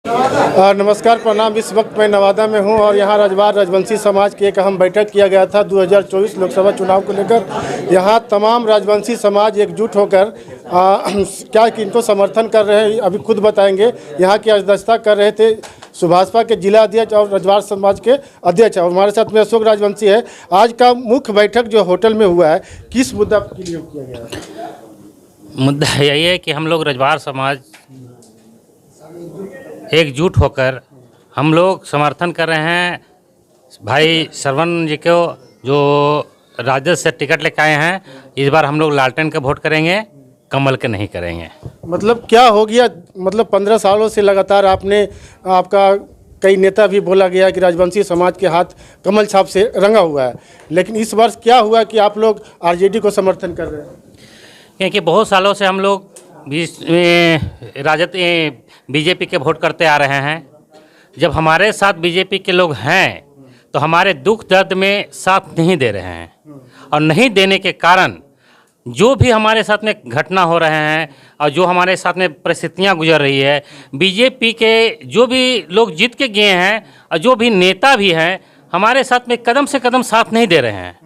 नमस्कार, प्रणाम। इस वक्त मैं नवादा में हूं और यहां रजवार राजवंशी समाज की एक अहम बैठक किया गया था 2024 लोकसभा चुनाव को लेकर। यहां तमाम राजवंशी समाज एकजुट होकर क्या किनको समर्थन कर रहे हैं अभी खुद बताएंगे। यहां की अध्यक्षता कर रहे थे सुभाषपा के जिला अध्यक्ष और रजवार समाज के अध्यक्ष, और हमारे साथ में अशोक राजवंशी है। आज का मुख्य बैठक जो होटल में हुआ है, किस मुद्दा के लिए किया गया है? मुद्दा यही है कि हम लोग रजवार समाज एकजुट होकर हम लोग समर्थन कर रहे हैं भाई सरवन जी को, जो राजद से टिकट लेकर आए हैं। इस बार हम लोग लालटेन का वोट करेंगे, कमल के नहीं करेंगे। मतलब क्या हो गया? मतलब 15 सालों से लगातार आपका कई नेता भी बोला गया कि राजवंशी समाज के हाथ कमल छाप से रंगा हुआ है, लेकिन इस वर्ष क्या हुआ कि आप लोग आरजेडी को समर्थन कर रहे हैं? क्योंकि बहुत सालों से हम लोग राजद बीजेपी के वोट करते आ रहे हैं। जब हमारे साथ बीजेपी के लोग हैं तो हमारे दुख दर्द में साथ नहीं दे रहे हैं, और नहीं देने के कारण जो भी हमारे साथ में घटना हो रहे हैं और जो हमारे साथ में परिस्थितियां गुजर रही है, बीजेपी के जो भी लोग जीत के गए हैं और जो भी नेता भी हैं हमारे साथ में कदम से कदम साथ नहीं दे रहे हैं।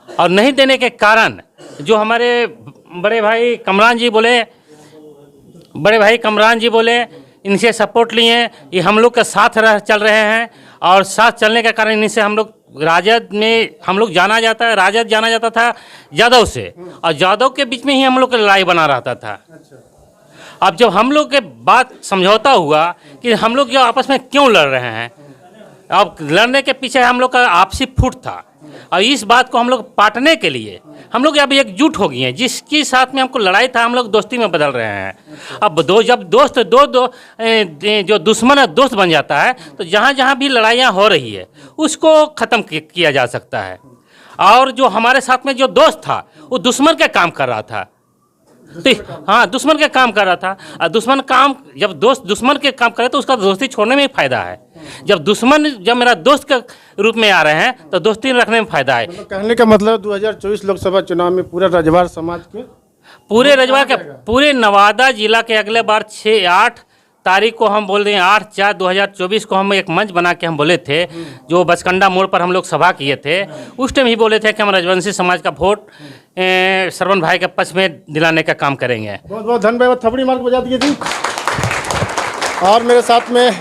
और नहीं देने के कारण जो हमारे बड़े भाई कमरान जी बोले इनसे सपोर्ट लिए, ये हम लोग का साथ चल रहे हैं। और साथ चलने के कारण इनसे हम लोग राजद में हम लोग राजद जाना जाता था यादव से, और यादव के बीच में ही हम लोग का लड़ाई बना रहता था। अब जब हम लोग के बात समझौता हुआ कि हम लोग जो आपस में क्यों लड़ रहे हैं, अब लड़ने के पीछे हम लोग का आपसी फूट था, और इस बात को हम लोग पाटने के लिए हम लोग अब एकजुट हो गए हैं। जिसके साथ में हमको लड़ाई था हम लोग दोस्ती में बदल रहे हैं। अब जब दोस्त जो दुश्मन है दोस्त बन जाता है, तो जहाँ जहाँ भी लड़ाइयाँ हो रही है उसको ख़त्म किया जा सकता है। और जो हमारे साथ में जो दोस्त था वो दुश्मन का काम कर रहा था, तो हाँ दुश्मन के काम कर रहा था। और जब दोस्त दुश्मन के काम करे तो उसका दोस्ती छोड़ने में ही फायदा है। जब मेरा दोस्त के रूप में आ रहे हैं तो दोस्ती रखने में फायदा है। मतलब कहने का मतलब 2024 लोकसभा चुनाव में पूरा रजवार समाज के पूरे नवादा जिला के अगले बार 6-8 तारीख को हम बोल रहे हैं 8/4/2024 को हम एक मंच बना के हम बोले थे, जो बचकंडा मोड़ पर हम लोग सभा किए थे। उस टाइम ही बोले थे कि हम राजवंशी समाज का वोट सरवन भाई के पक्ष में दिलाने का काम करेंगे। बहुत बहुत धन्यवाद। थपड़ी मार्क बजा दिए थी। और मेरे साथ में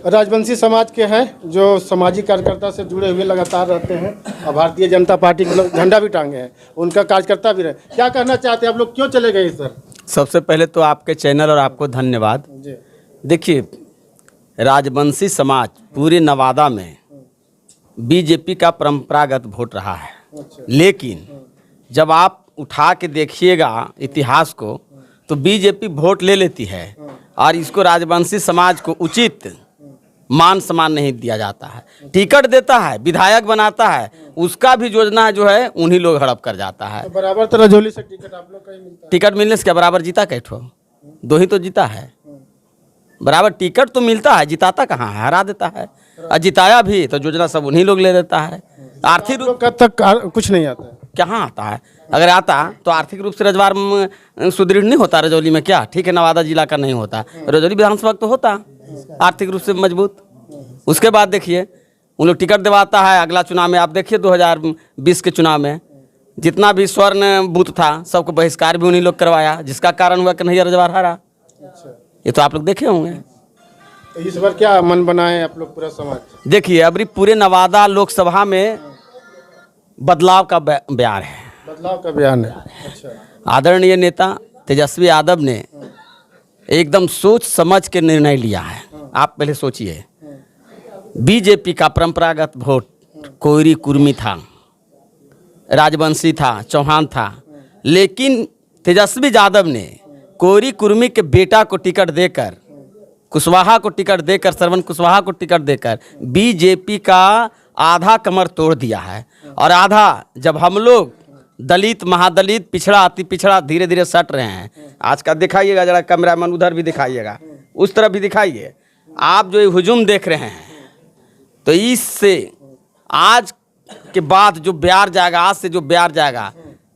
राजवंशी समाज के हैं जो सामाजिक कार्यकर्ता से जुड़े हुए लगातार रहते हैं और भारतीय जनता पार्टी के झंडा भी टांगे हैं, उनका कार्यकर्ता भी रहे। क्या कहना चाहते हैं आप लोग, क्यों चले गए सर? सबसे पहले तो आपके चैनल और आपको धन्यवाद। देखिए, राजवंशी समाज पूरे नवादा में बीजेपी का परंपरागत वोट रहा है। लेकिन जब आप उठा के देखिएगा इतिहास को तो बीजेपी वोट ले लेती है और इसको राजवंशी समाज को उचित मान सम्मान नहीं दिया जाता है। टिकट देता है, विधायक बनाता है, उसका भी योजना जो है उन्हीं लोग हड़प कर जाता है। तो बराबर तो रजौली से टिकट आप लोग का ही मिलता है। टिकट मिलने से क्या बराबर जीता कैठो? 2 ही तो जीता है। बराबर टिकट तो मिलता है, जिताता कहाँ है? हरा देता है। और जिताया भी तो योजना सब उन्हीं लोग ले देता है। आर्थिक रूप कब तक कुछ नहीं आता है? कहाँ आता है? अगर आता तो आर्थिक रूप से रजवार में सुदृढ़ नहीं होता। रजौली में क्या ठीक है, नवादा जिला का नहीं होता, रजौली विधानसभा तो होता आर्थिक रूप से मजबूत। उसके बाद देखिए उन लोग टिकट दिवाता है। अगला चुनाव में आप देखिए 2020 के चुनाव में जितना भी स्वर्ण बूथ था सबको बहिष्कार भी उन्हीं लोग करवाया, जिसका कारण हुआ कि नहीं रजवार हारा। ये तो आप लोग देखे होंगे। तो इस बार क्या मन बनाए आप लोग पूरा समाज? देखिए, अभी पूरे नवादा लोकसभा में बदलाव का बयान है। बदलाव का बयान है। अच्छा। आदरणीय नेता तेजस्वी यादव ने एकदम सोच समझ के निर्णय लिया है। आप पहले सोचिए, बीजेपी का परंपरागत वोट कोयरी कुर्मी था, राजवंशी था, चौहान था, लेकिन तेजस्वी यादव ने कोयरी कुर्मी के बेटा को टिकट देकर, कुशवाहा को टिकट देकर, श्रवण कुशवाहा को टिकट देकर बीजेपी का आधा कमर तोड़ दिया है। और आधा जब हम लोग दलित, महादलित, पिछड़ा, अति पिछड़ा धीरे धीरे सट रहे हैं। आज का दिखाइएगा जरा, कैमरामैन उधर भी दिखाइएगा, उस तरफ भी दिखाइए। आप जो ये हुजूम देख रहे हैं तो इससे आज के बाद जो ब्यार जाएगा, आज से जो ब्यार जाएगा,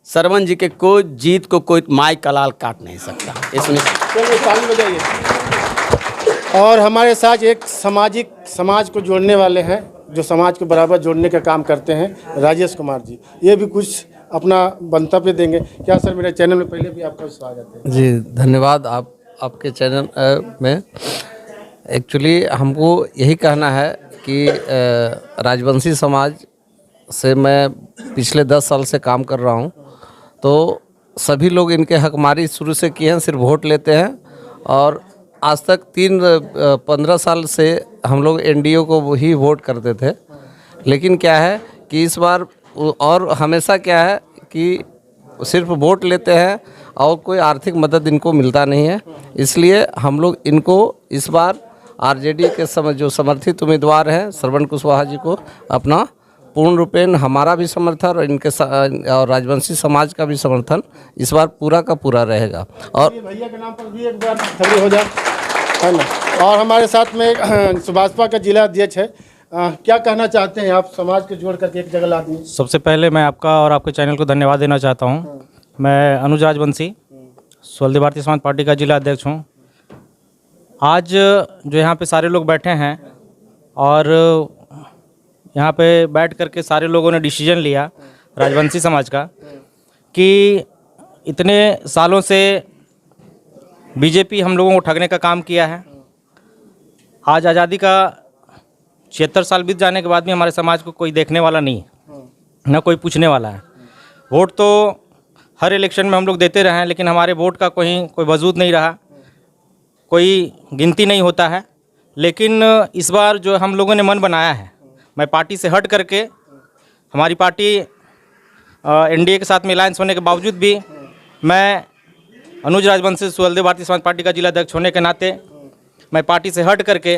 सरवन जी के कोई जीत को कोई माई कलाल काट नहीं सकता। ये सुनिए। और हमारे साथ एक समाज को जोड़ने वाले हैं, जो समाज को बराबर जोड़ने का काम करते हैं, राजेश कुमार जी। ये भी कुछ अपना मंतव्य देंगे। क्या सर, मेरे चैनल में पहले भी आपका स्वागत है। जी धन्यवाद। आपके चैनल में एक्चुअली हमको यही कहना है कि राजवंशी समाज से मैं पिछले 10 साल से काम कर रहा हूँ, तो सभी लोग इनके हकमारी शुरू से किए हैं, सिर्फ वोट लेते हैं। और आज तक 15 साल से हम लोग एनडीओ को ही वोट करते थे। लेकिन क्या है कि इस बार और हमेशा क्या है कि सिर्फ वोट लेते हैं और कोई आर्थिक मदद इनको मिलता नहीं है। इसलिए हम लोग इनको इस बार आरजेडी के जो समर्थित उम्मीदवार हैं श्रवण कुशवाहा जी को अपना पूर्ण रूपेण हमारा भी समर्थन और इनके और राजवंशी समाज का भी समर्थन इस बार पूरा का पूरा रहेगा। और भैया के नाम पर भी एक बार खड़ी हो जाए, है ना। और हमारे साथ में सुभाषपा का जिला अध्यक्ष है। क्या कहना चाहते हैं आप, समाज को जोड़ करके एक जगह ला दिए? सबसे पहले मैं आपका और आपके चैनल को धन्यवाद देना चाहता हूं। मैं अनुज राजवंशी स्वल्दी भारतीय समाज पार्टी का जिला अध्यक्ष हूं। आज जो यहाँ पे सारे लोग बैठे हैं और यहाँ पे बैठ करके सारे लोगों ने डिसीजन लिया राजवंशी समाज का कि इतने सालों से बीजेपी हम लोगों को ठगने का काम किया है। आज आज़ादी का 76 साल बीत जाने के बाद भी हमारे समाज को कोई देखने वाला नहीं है, ना कोई पूछने वाला है। वोट तो हर इलेक्शन में हम लोग देते रहे हैं, लेकिन हमारे वोट का कोई वजूद नहीं रहा, कोई गिनती नहीं होता है। लेकिन इस बार जो हम लोगों ने मन बनाया है, मैं पार्टी से हट करके, हमारी पार्टी एनडीए के साथ में अलायंस होने के बावजूद भी मैं अनुज राजवंशी स्वल्दी भारतीय समाज पार्टी का जिला अध्यक्ष होने के नाते मैं पार्टी से हट करके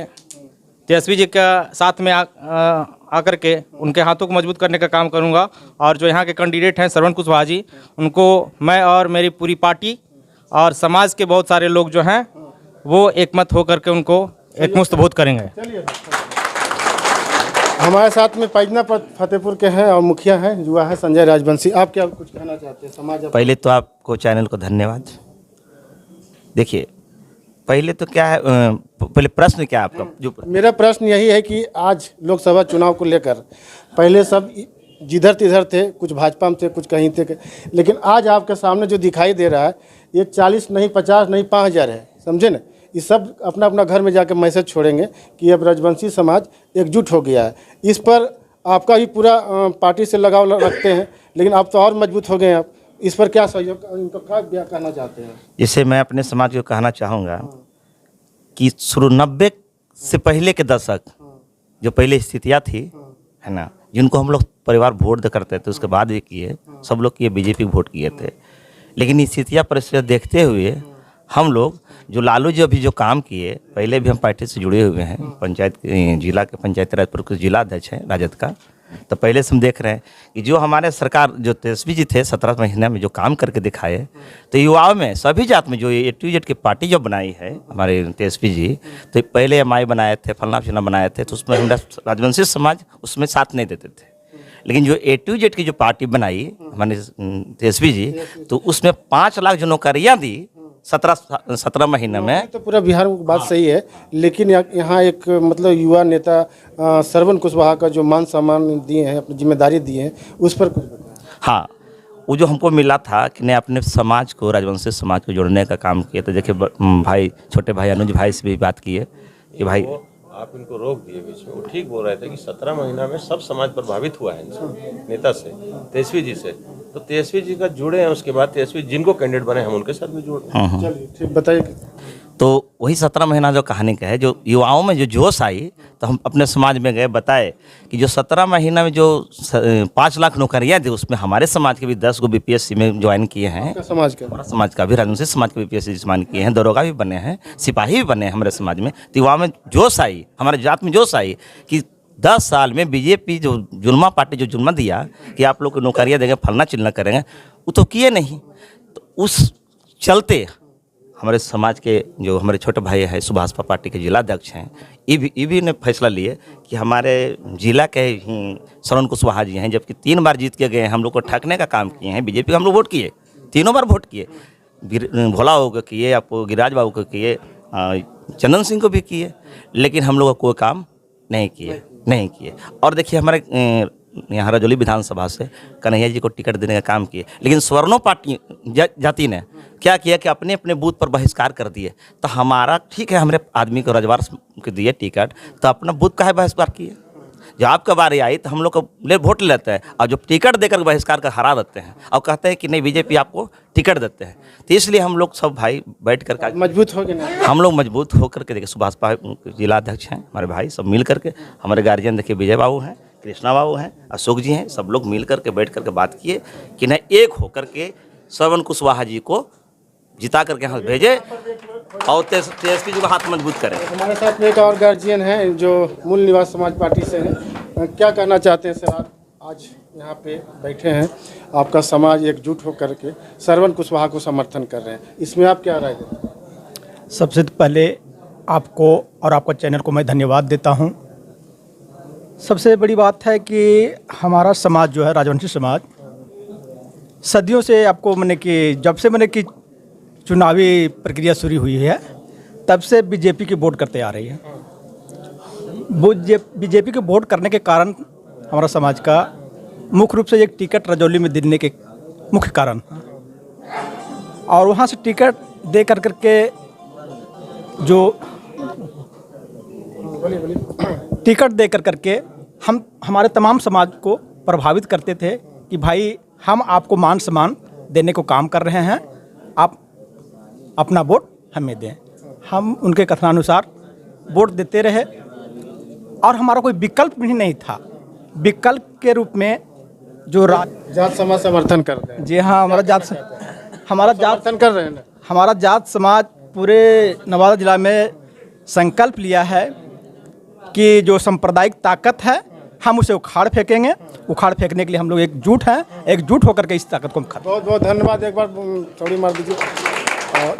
तेजस्वी जी का साथ में आकर के उनके हाथों को मजबूत करने का काम करूंगा। और जो यहाँ के कैंडिडेट हैं श्रवण कुशवाहा जी, उनको मैं और मेरी पूरी पार्टी और समाज के बहुत सारे लोग जो हैं वो एकमत होकर के उनको एकमुश्त वोट करेंगे। हमारे साथ में पैजना फतेहपुर के हैं और मुखिया हैं, युवा है संजय राजवंशी। आप क्या कुछ कहना चाहते हैं समाज? पहले तो आपको चैनल को धन्यवाद। देखिए, पहले तो क्या है, पहले प्रश्न क्या है आपका? जो मेरा प्रश्न यही है कि आज लोकसभा चुनाव को लेकर पहले सब जिधर तिधर थे, कुछ भाजपा में थे, कुछ कहीं थे, लेकिन आज आपके सामने जो दिखाई दे रहा है ये 40 नहीं 50 नहीं 5000 है, समझे ना। ये सब अपना अपना घर में जाकर मैसेज छोड़ेंगे कि अब राजवंशी समाज एकजुट हो गया है। इस पर आपका भी पूरा पार्टी से लगाव रखते हैं, लेकिन आप तो और मजबूत हो गए हैं। आप इस पर क्या सहयोग, इनको क्या कहना चाहते हैं? जैसे मैं अपने समाज को कहना चाहूँगा कि शुरू 90 से पहले के दशक जो पहले स्थितियाँ थी, है ना, जिनको हम लोग परिवार वोट करते थे, उसके बाद भी किए, सब लोग किए, बीजेपी वोट किए थे। लेकिन स्थितियाँ परिस्थितियाँ देखते हुए हम लोग जो लालू जी अभी जो काम किए, पहले भी हम पार्टी से जुड़े हुए हैं, पंचायत जिला के पंचायती राज परिषद के जिला अध्यक्ष हैं राजद का। तो पहले से हम देख रहे हैं कि जो हमारे सरकार जो तेजस्वी जी थे 17 महीने में जो काम करके दिखाए, तो युवाओं में सभी जात में जो ए टू जेड की पार्टी जो बनाई है हमारे तेजस्वी जी, तो पहले MI बनाए थे, फलना फिलना बनाए थे, तो उसमें हमारा राजवंशी समाज उसमें साथ नहीं देते थे। लेकिन जो ए टू जेड की जो पार्टी बनाई हमारे तेजस्वी जी, तो उसमें 5 लाख जो नौकरियाँ दी 17 महीने में। तो पूरा बिहार में बात सही है, लेकिन यहाँ एक मतलब युवा नेता श्रवण कुशवाहा का जो मान सम्मान दिए हैं, अपनी जिम्मेदारी दी है, उस पर कुछ बताएं। हाँ, वो जो हमको मिला था कि नहीं अपने समाज को, राजवंशी समाज को जोड़ने का काम किया। तो देखिए भाई, छोटे भाई अनुज भाई से भी बात किए कि भाई आप इनको रोक दिए बीच में। वो ठीक बोल रहे थे कि 17 महीना में सब समाज प्रभावित हुआ है इनसे, नेता से, तेजस्वी जी से। तो तेजस्वी जी का जुड़े हैं, उसके बाद तेजस्वी जिनको कैंडिडेट बने हम उनके साथ भी जुड़े हैं। चलिए ठीक बताइए। तो वही 17 महीना जो कहानी का है, जो युवाओं में जो जोश आई, तो हम अपने समाज में गए, बताए कि जो 17 महीना में जो 5 लाख नौकरियाँ थी, उसमें हमारे समाज के भी 10 को BPSC में ज्वाइन किए हैं। समाज का, हमारा समाज का भी, राजवंशी समाज के BPSC ज्वाइन किए हैं, दरोगा भी बने हैं, सिपाही भी बने हैं हमारे समाज में। तो युवाओं में जोश आई, हमारे जात में जोश आई कि 10 साल में बीजेपी जो जुल्मा पार्टी जो जुल्मा दिया कि आप लोग को नौकरियाँ देंगे, फलना चिलना करेंगे, वो तो किए नहीं। तो उस चलते हमारे समाज के जो हमारे छोटे भाई हैं, सुभाषपा पार्टी के जिला अध्यक्ष हैं, ये भी ने फैसला लिए कि हमारे जिला के ही श्रवण कुशवाहा जी हैं, जबकि 3 बार जीत के गए हैं, हम लोग को ठगने का काम किए हैं। बीजेपी को हम लोग वोट किए, तीनों बार वोट किए, भोला बाबू को किए, आपको गिरिराज बाबू को किए, चंदन सिंह को भी किए, लेकिन हम लोग का कोई काम नहीं किए। और देखिए हमारे यहाँ रजौली विधानसभा से कन्हैया जी को टिकट देने का काम किए, लेकिन स्वर्णों पार्टी जाति ने क्या किया कि अपने अपने बूथ पर बहिष्कार कर दिए। तो हमारा ठीक है, हमारे आदमी को रजवार को दिए टिकट, तो अपना बूथ का है बहिष्कार किए। जब आपका बारी आई तो हम लोग को वोट लेते हैं, और जो टिकट देकर बहिष्कार कर हरा देते हैं और कहते हैं कि नहीं बीजेपी आपको टिकट देते हैं। तो इसलिए हम लोग सब भाई बैठ कर मजबूत हो गए ना। हम लोग मजबूत होकर के, देखिए सुभाष जिला अध्यक्ष हैं हमारे भाई, सब मिल करके, हमारे गार्जियन देखिए विजय बाबू हैं, कृष्णा बाबू हैं, अशोक जी हैं, सब लोग मिल करके बैठ करके बात किए कि नहीं एक होकर के श्रवण कुशवाहा जी को जिता करके यहाँ भेजे और तेजस्वी जी को हाथ मजबूत करें। हमारे साथ में एक और गार्जियन हैं जो मूल निवास समाज पार्टी से हैं। क्या कहना चाहते हैं सर, आप आज यहाँ पे बैठे हैं, आपका समाज एकजुट होकर के श्रवण कुशवाहा को समर्थन कर रहे हैं, इसमें आप क्या राय देते हैं? सबसे पहले आपको और आपका चैनल को मैं धन्यवाद देता हूँ। सबसे बड़ी बात है कि हमारा समाज जो है राजवंशी समाज सदियों से, आपको मैंने कि जब से मैंने कि चुनावी प्रक्रिया शुरू हुई है तब से बीजेपी की वोट करते आ रही है। बीजेपी के वोट करने के कारण हमारा समाज का मुख्य रूप से एक टिकट रजौली में देने के मुख्य कारण, और वहाँ से टिकट दे करके जो टिकट दे करके हम हमारे तमाम समाज को प्रभावित करते थे कि भाई हम आपको मान सम्मान देने को काम कर रहे हैं, आप अपना वोट हमें दें। हम उनके कथनानुसार वोट देते रहे और हमारा कोई विकल्प भी नहीं था। विकल्प के रूप में जो जात समाज समर्थन कर रहे हैं। जी हाँ, हमारा जात समर्थन कर रहे हैं ना। हमारा जात समाज पूरे नवादा जिला में संकल्प लिया है कि जो सांप्रदायिक ताकत है हम उसे उखाड़ फेंकेंगे। उखाड़ फेंकने के लिए हम लोग एकजुट हैं, एकजुट होकर के इस ताकत को हम खत्म। बहुत बहुत धन्यवाद। एक बार चौड़ी मार दीजिए और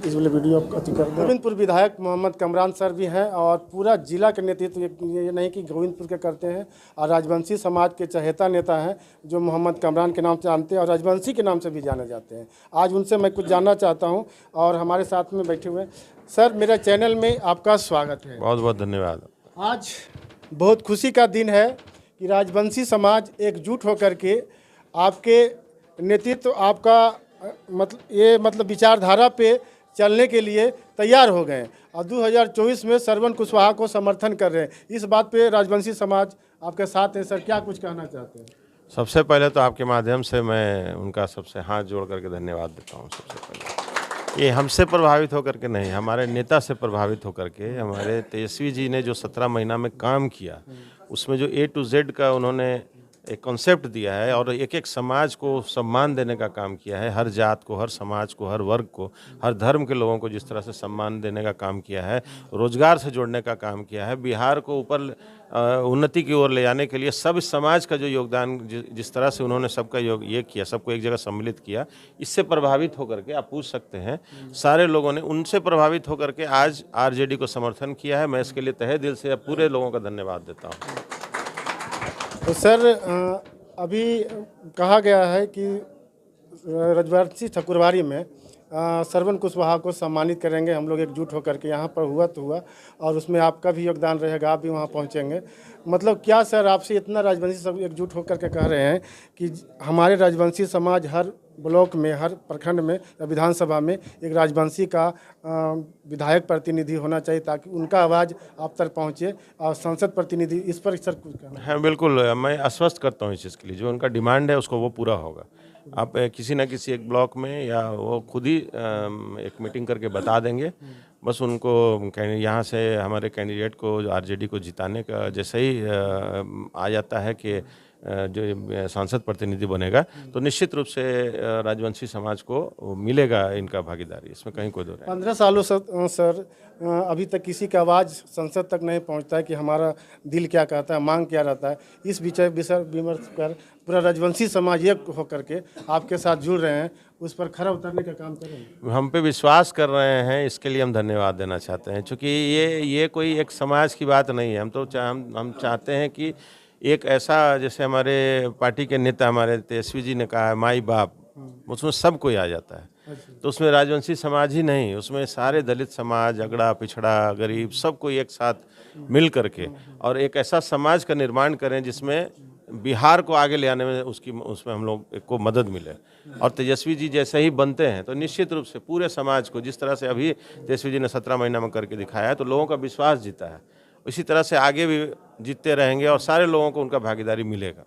इस वाले वीडियो आप अति कर दें। गोविंदपुर विधायक मोहम्मद कमरान सर भी हैं और पूरा जिला के नेतृत्व ये नहीं कि गोविंदपुर के करते हैं, और राजवंशी समाज के चहेता नेता हैं जो मोहम्मद कमरान के नाम से जानते हैं और राजवंशी के नाम से भी जाने जाते हैं। आज उनसे मैं कुछ जानना चाहता हूँ और हमारे साथ में बैठे हुए सर, मेरा चैनल में आपका स्वागत है। बहुत बहुत धन्यवाद। आज बहुत खुशी का दिन है कि राजवंशी समाज एकजुट होकर के आपके नेतृत्व, आपका मतलब विचारधारा पे चलने के लिए तैयार हो गए और 2024 में श्रवण कुशवाहा को समर्थन कर रहे हैं। इस बात पे राजवंशी समाज आपके साथ है। सर, क्या कुछ कहना चाहते हैं? सबसे पहले तो आपके माध्यम से मैं उनका सबसे हाथ जोड़ करके धन्यवाद देता हूँ। सबसे पहले ये हमसे प्रभावित होकर के नहीं, हमारे नेता से प्रभावित होकर के, हमारे तेजस्वी जी ने जो 17 महीना में काम किया उसमें जो A to Z का उन्होंने एक कॉन्सेप्ट दिया है और एक एक समाज को सम्मान देने का काम किया है। हर जात को, हर समाज को, हर वर्ग को, हर धर्म के लोगों को जिस तरह से सम्मान देने का काम किया है, रोजगार से जोड़ने का काम किया है, बिहार को ऊपर उन्नति की ओर ले जाने के लिए सब समाज का जो योगदान, जिस तरह से उन्होंने सबका ये किया, सबको एक जगह सम्मिलित किया, इससे प्रभावित होकर के आप पूछ सकते हैं सारे लोगों ने उनसे प्रभावित होकर के आज RJD को समर्थन किया है। मैं इसके लिए तहे दिल से पूरे लोगों का धन्यवाद देता हूँ। तो सर, अभी कहा गया है कि रजवासी ठाकुरबाड़ी में श्रवण कुशवाहा को सम्मानित करेंगे। हम लोग एकजुट होकर के, यहाँ पर हुआ तो हुआ और उसमें आपका भी योगदान रहेगा, आप भी वहाँ पहुँचेंगे। मतलब क्या सर, आपसे इतना राजवंशी सब एकजुट होकर के कह रहे हैं कि हमारे राजवंशी समाज हर ब्लॉक में, हर प्रखंड में या विधानसभा में एक राजवंशी का विधायक प्रतिनिधि होना चाहिए ताकि उनका आवाज़ आप तक पहुँचे और संसद प्रतिनिधि, इस पर सर कुछ कहना है? हाँ बिल्कुल, मैं आश्वस्त करता हूँ इस चीज़ के लिए। जो उनका डिमांड है उसको वो पूरा होगा। आप किसी न किसी एक ब्लॉक में या वो खुद ही एक मीटिंग करके बता देंगे। बस उनको यहाँ से हमारे कैंडिडेट को RJD को जिताने का जैसे ही आ जाता है कि जो सांसद प्रतिनिधि बनेगा तो निश्चित रूप से राजवंशी समाज को मिलेगा इनका भागीदारी, इसमें कहीं कोई दो नहीं। 15 सालों से सर अभी तक किसी का आवाज़ संसद तक नहीं पहुंचता है कि हमारा दिल क्या कहता है, मांग क्या रहता है। इस विषय विमर्श कर पूरा राजवंशी समाज एक होकर के आपके साथ जुड़ रहे हैं, उस पर खरा उतरने का काम करेंगे। हम पे विश्वास कर रहे हैं, इसके लिए हम धन्यवाद देना चाहते हैं। क्योंकि ये कोई एक समाज की बात नहीं है। हम चाहते हैं कि एक ऐसा, जैसे हमारे पार्टी के नेता हमारे तेजस्वी जी ने कहा है माई बाप, उसमें सब कोई आ जाता है। तो उसमें राजवंशी समाज ही नहीं, उसमें सारे दलित समाज, अगड़ा पिछड़ा गरीब सबको एक साथ मिल करके और एक ऐसा समाज का निर्माण करें जिसमें बिहार को आगे ले आने में उसमें हम लोग को मदद मिले। और तेजस्वी जी जैसे ही बनते हैं तो निश्चित रूप से पूरे समाज को, जिस तरह से अभी तेजस्वी जी ने 17 महीना में करके दिखाया है, तो लोगों का विश्वास जीता है, इसी तरह से आगे भी जीतते रहेंगे और सारे लोगों को उनका भागीदारी मिलेगा।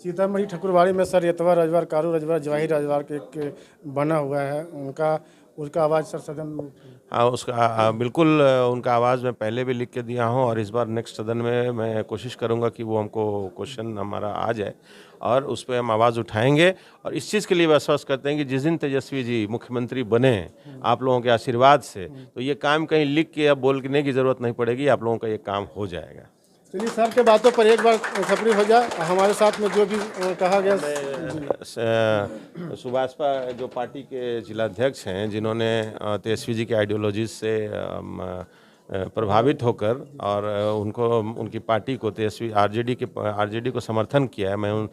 सीतामढ़ी ठकुरबाड़ी में सर यतवा रजवार, कारू रजवार, जवाहिर रजवार के एक बना हुआ है, उसका आवाज़ सर सदन में। हाँ, उसका बिल्कुल उनका आवाज़ मैं पहले भी लिख के दिया हूँ और इस बार नेक्स्ट सदन में मैं कोशिश करूँगा कि वो हमको क्वेश्चन हमारा आ जाए और उस पर हम आवाज़ उठाएंगे। और इस चीज़ के लिए विश्वास करते हैं कि जिस दिन तेजस्वी जी मुख्यमंत्री बने आप लोगों के आशीर्वाद से, तो ये काम कहीं लिख के या बोलने की ज़रूरत नहीं पड़ेगी, आप लोगों का ये काम हो जाएगा। चलिए सर के बातों पर एक बार खबरी हो जाए, हमारे साथ में जो भी कहा गया। सुभाषपा जो पार्टी के जिलाध्यक्ष हैं, जिन्होंने तेजस्वी जी के आइडियोलॉजी से प्रभावित होकर और उनकी पार्टी को तेजस्वी आरजेडी को समर्थन किया है, मैं उन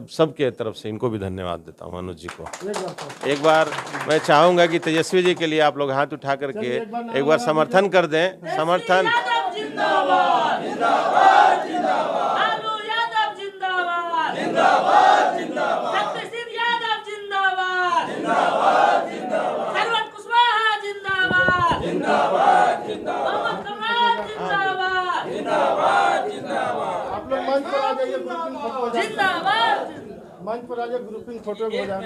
सबके तरफ से इनको भी धन्यवाद देता हूं। अनुज जी को एक बार मैं चाहूँगा कि तेजस्वी जी के लिए आप लोग हाथ उठा करके एक बार समर्थन कर दें। समर्थन। जिंदाबाद जिंदाबाद जिंदाबाद, लालू यादव जिंदाबाद जिंदाबाद जिंदाबाद, शक्तिसिंह यादव जिंदाबाद जिंदाबाद जिंदाबाद, सरवन कुशवाहा जिंदाबाद जिंदाबाद जिंदाबाद, मोहम्मद कमरान जिंदाबाद जिंदाबाद जिंदाबाद। आप लोग मंच पर आ जाइए, ग्रुपिंग फोटो जिंदाबाद, मंच पर आ जाइए, ग्रुपिंग फोटो हो जाएगा।